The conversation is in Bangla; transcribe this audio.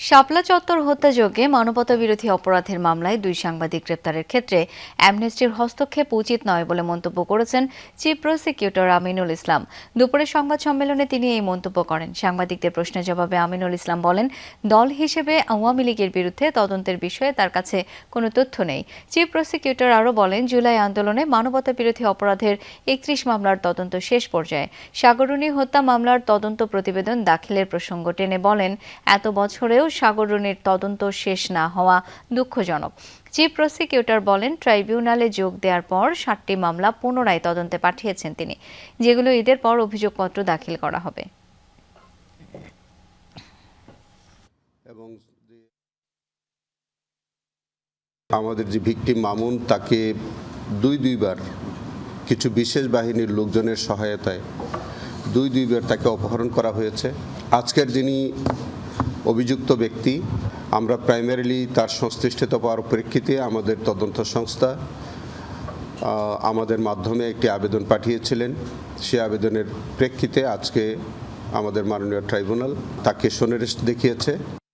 শাপলা চত্বর হত্যাযজ্ঞে মানবতাবিরোধী অপরাধের মামলায় দুই সাংবাদিক গ্রেপ্তারের ক্ষেত্রে অ্যামনেস্টির হস্তক্ষেপ উচিত নয় বলে মন্তব্য করেছেন চিফ প্রসিকিউটর আমিনুল ইসলাম। দুপুরে সংবাদ সম্মেলনে তিনি এই মন্তব্য করেন। সাংবাদিকদের প্রশ্নের জবাবে আমিনুল ইসলাম বলেন, দল হিসেবে আওয়ামী লীগের বিরুদ্ধে তদন্তের বিষয়ে তার কাছে কোনো তথ্য নেই। চিফ প্রসিকিউটর আরও বলেন, জুলাই আন্দোলনে মানবতাবিরোধী অপরাধের ৩১ মামলার তদন্ত শেষ পর্যায়ে। সাগররুনি হত্যা মামলার তদন্ত প্রতিবেদন দাখিলের প্রসঙ্গ টেনে বলেন, এত বছরেও সাগররুনির তদন্ত শেষ না হওয়া দুঃখজনক। চিফ প্রসিকিউটর বলেন, ট্রাইব্যুনালে যোগ দেওয়ার পর ৭টি মামলা পুনরায় তদন্তে পাঠিয়েছেন তিনি, যেগুলো ঈদের পর অভিযোগপত্র দাখিল করা হবে। আমাদের যে ভিকটিম মামুন, তাকে দুইবার কিছু বিশেষ বাহিনীর লোকজনের সহায়তায় দুইবার তাকে অপহরণ করা হয়েছে। আজকের যিনি অভিযুক্ত ব্যক্তি, আমরা প্রাইমারিলি তার সংশ্লিষ্টতা পাওয়ার প্রেক্ষিতে আমাদের তদন্ত সংস্থা আমাদের মাধ্যমে একটি আবেদন পাঠিয়েছিলেন। সে আবেদনের প্রেক্ষিতে আজকে আমাদের মাননীয় ট্রাইব্যুনাল তাকে সুনির্দেশ দেখিয়েছে।